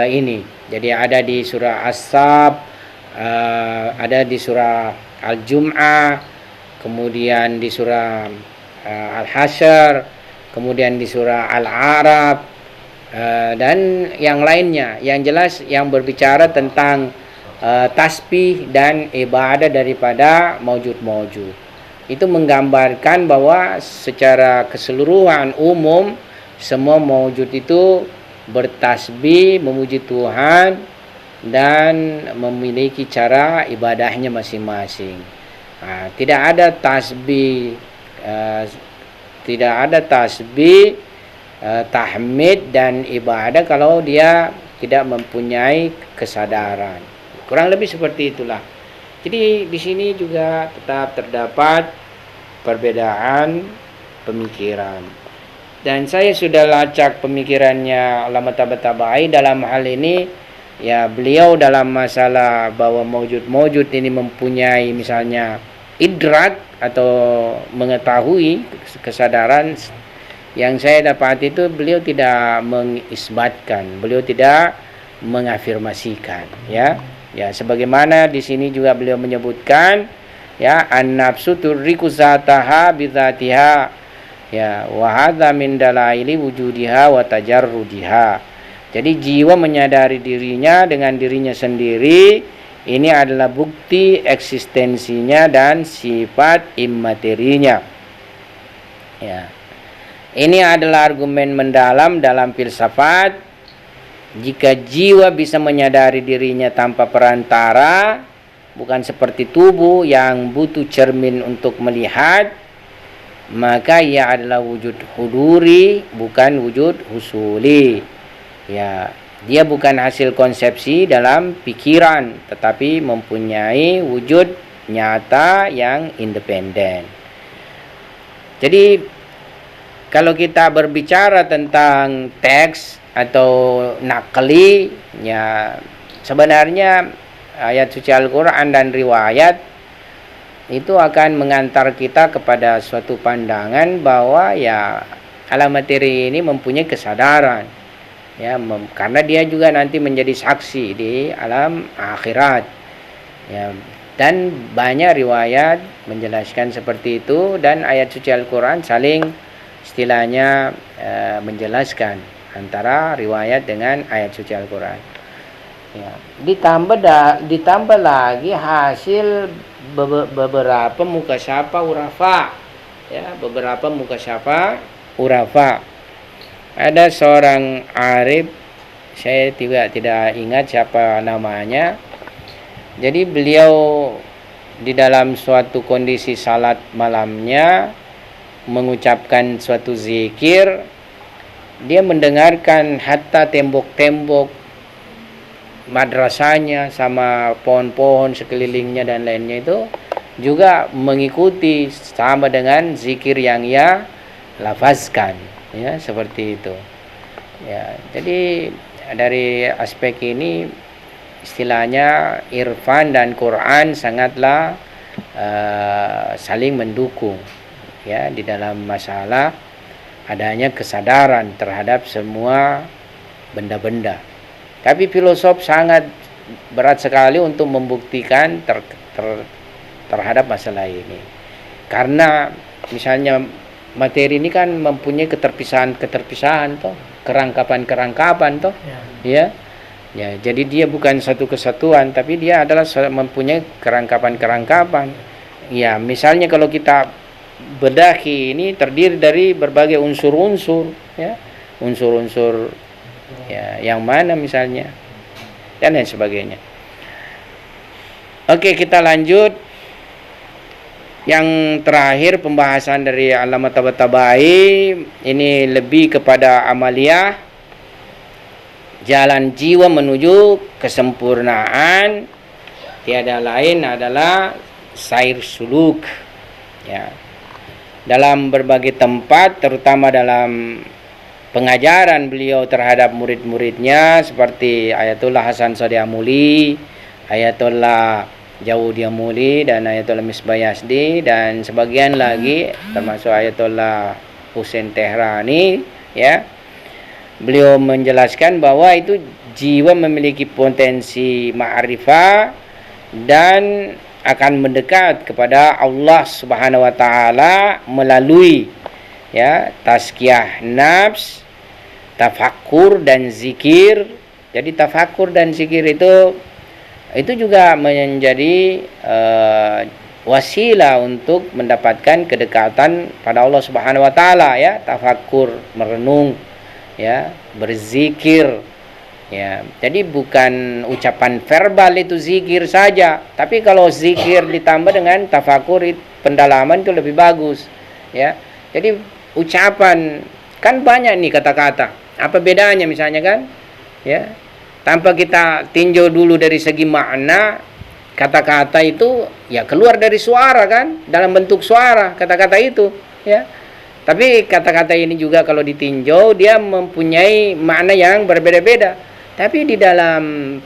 ini. Jadi ada di surah As-Sab, ada di surah Al-Jum'ah, kemudian di surah Al-Hasyr, kemudian di surah Al-A'raf, dan yang lainnya. Yang jelas yang berbicara tentang tasbih dan ibadah daripada maujud-maujud. Itu menggambarkan bahwa secara keseluruhan umum semua maujud itu bertasbih, memuji Tuhan, dan memiliki cara ibadahnya masing-masing. Tidak ada tasbih, tahmid dan ibadah kalau dia tidak mempunyai kesadaran. Kurang lebih seperti itulah. Jadi di sini juga tetap terdapat perbedaan pemikiran. Dan saya sudah lacak pemikirannya Allama Tabatabai dalam hal ini. Ya, beliau dalam masalah bahwa maujud-maujud ini mempunyai misalnya idrak atau mengetahui kesadaran, yang saya dapat itu beliau tidak mengisbatkan, beliau tidak mengafirmasikan, ya. Ya, sebagaimana di sini juga beliau menyebutkan, ya, an-nafsu turriku zataha bidzatiha, ya, wa hadza min dalaili wujudiha wa tajarrudiha. Jadi jiwa menyadari dirinya dengan dirinya sendiri, ini adalah bukti eksistensinya dan sifat immaterinya. Ya. Ini adalah argumen mendalam dalam filsafat. Jika jiwa bisa menyadari dirinya tanpa perantara, bukan seperti tubuh yang butuh cermin untuk melihat, maka ia adalah wujud huduri, bukan wujud husuli. Ya, dia bukan hasil konsepsi dalam pikiran, tetapi mempunyai wujud nyata yang independen. Jadi kalau kita berbicara tentang teks atau nakli, ya sebenarnya ayat suci Al-Quran dan riwayat itu akan mengantar kita kepada suatu pandangan bahwa ya alam materi ini mempunyai kesadaran, ya, karena dia juga nanti menjadi saksi di alam akhirat, ya. Dan banyak riwayat menjelaskan seperti itu, dan ayat suci Al-Quran saling istilahnya menjelaskan antara riwayat dengan ayat suci Al-Quran. Ya. Ditambah lagi hasil beberapa mukasyafa urafa, ya, beberapa mukasyafa urafa. Ada seorang arif, saya juga tidak ingat siapa namanya. Jadi beliau di dalam suatu kondisi salat malamnya mengucapkan suatu zikir, dia mendengarkan hatta tembok-tembok madrasahnya sama pohon-pohon sekelilingnya dan lainnya itu juga mengikuti sama dengan zikir yang ia lafazkan, ya, seperti itu. Ya, jadi dari aspek ini istilahnya irfan dan Quran sangatlah saling mendukung, ya, di dalam masalah adanya kesadaran terhadap semua benda-benda. Tapi filosof sangat berat sekali untuk membuktikan terhadap masalah ini. Karena misalnya materi ini kan mempunyai keterpisahan toh, kerangkapan toh. Ya. Ya, jadi dia bukan satu kesatuan, tapi dia adalah mempunyai kerangkapan. ya misalnya kalau kita bedahi ini terdiri dari berbagai unsur-unsur, ya, unsur-unsur ya yang mana misalnya dan lain sebagainya. Oke, kita lanjut. Yang terakhir pembahasan dari Allamah Tabatabai ini lebih kepada amaliyah, jalan jiwa menuju kesempurnaan, tiada lain adalah sair suluk, ya. Dalam berbagai tempat, terutama dalam pengajaran beliau terhadap murid-muridnya seperti Ayatullah Hasan Shadiamuli, Ayatullah Jawudiyamuli, dan Ayatullah Misbah Yazdi, dan sebagian lagi termasuk Ayatullah Husain Tehrani, ya. Beliau menjelaskan bahwa itu jiwa memiliki potensi ma'rifah dan akan mendekat kepada Allah Subhanahu wa taala melalui, ya, tazkiyah nafs, tafakkur dan zikir. Jadi tafakkur dan zikir itu juga menjadi wasilah untuk mendapatkan kedekatan pada Allah Subhanahu wa taala, ya. Tafakkur, merenung, ya, berzikir, ya. Jadi bukan ucapan verbal itu zikir saja, tapi kalau zikir ditambah dengan tafakkur, pendalaman itu lebih bagus, ya. Jadi ucapan kan banyak nih kata-kata. Apa bedanya misalnya kan? Ya. Tanpa kita tinjau dulu dari segi makna, kata-kata itu ya keluar dari suara kan, dalam bentuk suara kata-kata itu, ya. Tapi kata-kata ini juga kalau ditinjau dia mempunyai makna yang berbeda-beda. Tapi di dalam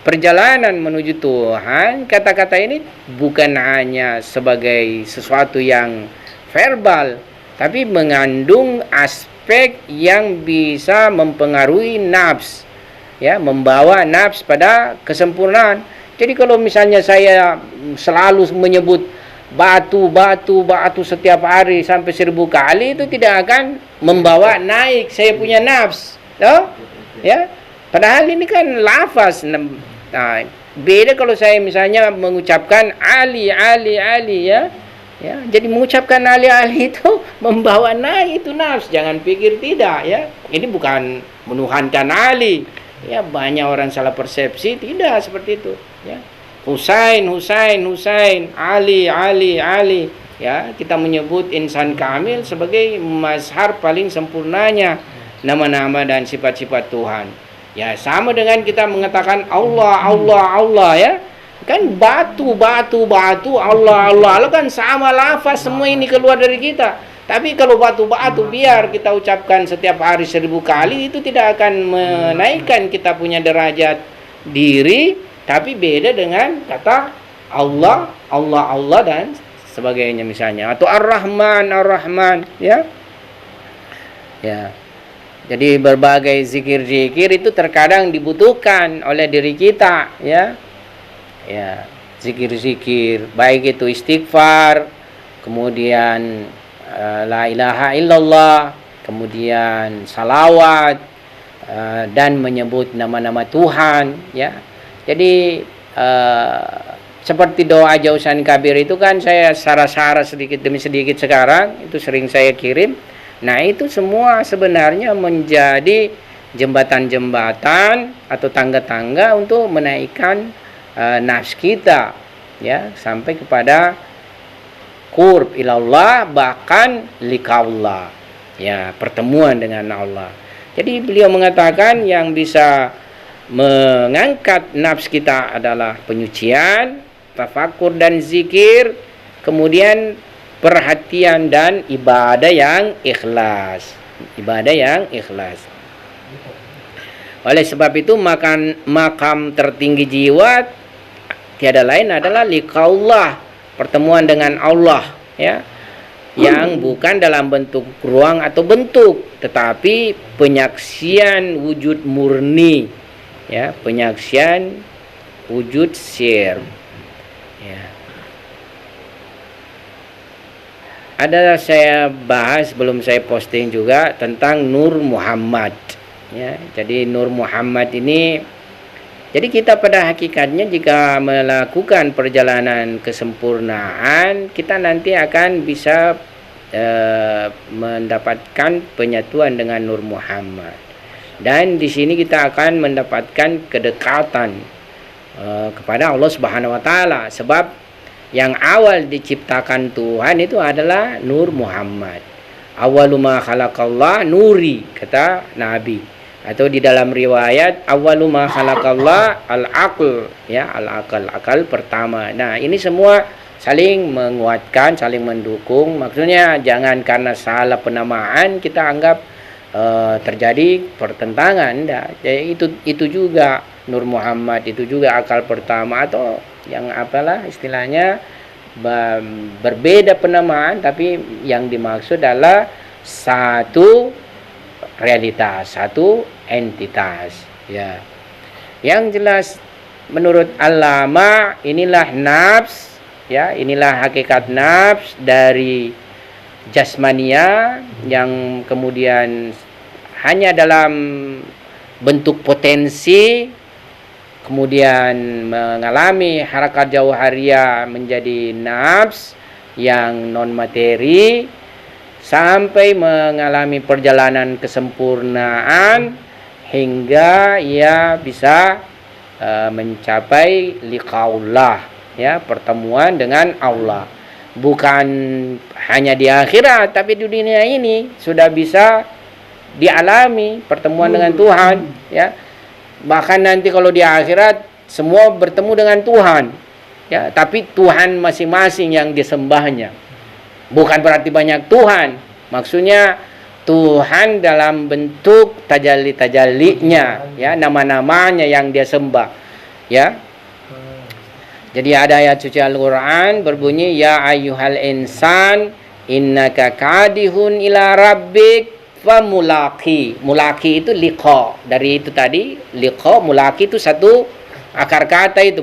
perjalanan menuju Tuhan, kata-kata ini bukan hanya sebagai sesuatu yang verbal, tapi mengandung aspek yang bisa mempengaruhi nafs, ya, membawa nafs pada kesempurnaan. Jadi kalau misalnya saya selalu menyebut batu setiap hari sampai 1000 kali, itu tidak akan membawa naik saya punya nafs, ya. Padahal ini kan lafaz. Nah, beda kalau saya misalnya mengucapkan Ali, ya. Ya, jadi mengucapkan Ali itu membawa naik itu nafs. Jangan pikir tidak, ya. Ini bukan menuhankan Ali. Ya, banyak orang salah persepsi, tidak seperti itu, ya. Husain, Ali. Ya, kita menyebut insan kamil sebagai mazhar paling sempurnanya nama-nama dan sifat-sifat Tuhan. Ya, sama dengan kita mengatakan Allah, ya. Kan batu, Allah kan sama lafaz, semua ini keluar dari kita. Tapi kalau batu biar kita ucapkan setiap hari 1000 kali, itu tidak akan menaikkan kita punya derajat diri. Tapi beda dengan kata Allah dan sebagainya misalnya, atau Ar-Rahman, ya. Ya. Jadi berbagai zikir-zikir itu terkadang dibutuhkan oleh diri kita, ya. Ya, zikir-zikir baik itu istighfar, kemudian la ilaha illallah, kemudian salawat, dan menyebut nama-nama Tuhan, ya. Jadi seperti doa Jausan Kabir itu kan saya sara-sara sedikit demi sedikit sekarang, itu sering saya kirim. Nah, itu semua sebenarnya menjadi jembatan-jembatan atau tangga-tangga untuk menaikkan nafs kita, ya, sampai kepada qurb ilallah, bahkan liqaullah, ya, pertemuan dengan Allah. Jadi beliau mengatakan yang bisa mengangkat nafs kita adalah penyucian, tafakur dan zikir, kemudian perhatian dan ibadah yang ikhlas. Oleh sebab itu makam tertinggi jiwa tiada lain adalah liqaullah, pertemuan dengan Allah, ya, yang bukan dalam bentuk ruang atau bentuk, tetapi penyaksian wujud murni, ya, penyaksian wujud sir, ya. Ada saya bahas, belum saya posting juga, tentang Nur Muhammad, ya. Jadi Nur Muhammad ini Jadi kita pada hakikatnya jika melakukan perjalanan kesempurnaan, kita nanti akan bisa mendapatkan penyatuan dengan Nur Muhammad. Dan di sini kita akan mendapatkan kedekatan kepada Allah Subhanahu wa taala, sebab yang awal diciptakan Tuhan itu adalah Nur Muhammad. Awwalu ma khalaqallah nuri, kata Nabi. Atau di dalam riwayat awwalu ma khalaqallah al-aql, ya, al-aqal, akal pertama. Nah, ini semua saling menguatkan, saling mendukung. Maksudnya jangan karena salah penamaan kita anggap terjadi pertentangan. Jadi itu juga Nur Muhammad, itu juga akal pertama, atau yang apalah istilahnya, berbeda penamaan tapi yang dimaksud adalah satu realitas, satu entitas, ya. Yang jelas menurut Allama, inilah nafs, ya, inilah hakikat nafs dari jasmania yang kemudian hanya dalam bentuk potensi, kemudian mengalami harakat jauhariyah menjadi nafs yang non materi, sampai mengalami perjalanan kesempurnaan hingga ia bisa mencapai liqaullah, ya, pertemuan dengan Allah. Bukan hanya di akhirat, tapi di dunia ini sudah bisa dialami pertemuan dengan Tuhan, ya. Bahkan nanti kalau di akhirat semua bertemu dengan Tuhan, ya, tapi Tuhan masing-masing yang disembahnya. Bukan berarti banyak Tuhan, maksudnya Tuhan dalam bentuk tajalli-tajallinya, ya, nama-namanya yang dia sembah, ya. Jadi ada ayat suci Al-Qur'an berbunyi, ya ayyuhal insan innaka kadihun ila rabbik famulaqi. Mulaqi itu liqa. Dari itu tadi liqa, mulaqi itu satu akar kata, itu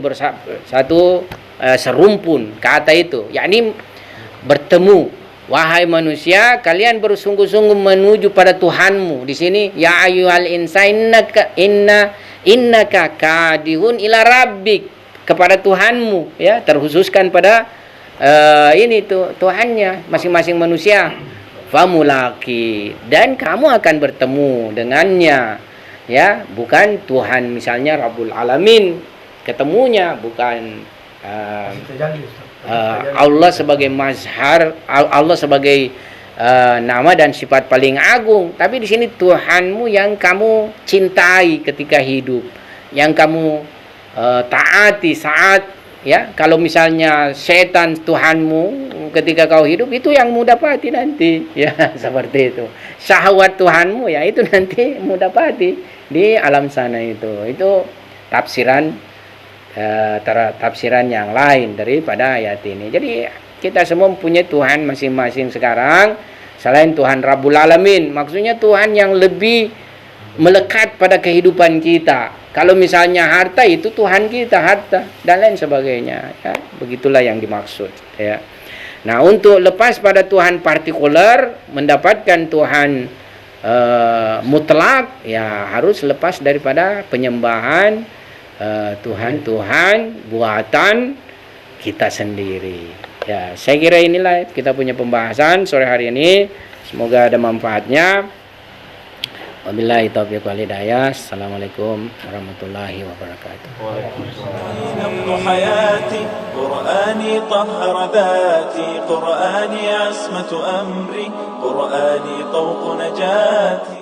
satu serumpun kata itu, yakni bertemu. Wahai manusia, kalian bersungguh-sungguh menuju pada Tuhanmu. Di sini ya ayyuhal insan innaka kadihun ila rabbik, kepada Tuhanmu, ya, terkhususkan pada ini tuh Tuhannya masing-masing manusia. Famulaki, dan kamu akan bertemu dengannya, ya, bukan Tuhan misalnya Rabbul Alamin, ketemunya bukan Allah sebagai mazhar, Allah sebagai nama dan sifat paling agung, tapi di sini Tuhanmu yang kamu cintai ketika hidup, yang kamu taati saat, ya. Kalau misalnya setan Tuhanmu ketika kau hidup, itu yang mu dapati nanti, ya, seperti itu. Syahwat Tuhanmu, ya, itu nanti mu dapati di alam sana itu. Itu tafsiran tafsiran yang lain daripada ayat ini. Jadi kita semua mempunyai Tuhan masing-masing sekarang selain Tuhan Rabbul Alamin. Maksudnya Tuhan yang lebih melekat pada kehidupan kita. Kalau misalnya harta, itu Tuhan kita, harta dan lain sebagainya, ya. Begitulah yang dimaksud, ya. Nah, untuk lepas pada Tuhan partikular, mendapatkan Tuhan mutlak, ya, harus lepas daripada penyembahan Tuhan-Tuhan buatan kita sendiri. Ya, saya kira inilah kita punya pembahasan sore hari ini. Semoga ada manfaatnya. Wabillahi taufiq wal hidayah. Assalamualaikum warahmatullahi wabarakatuh. نبض حياتي قرآني طهر ذاتي قرآني عصمة أمري قرآني طوق نجاتي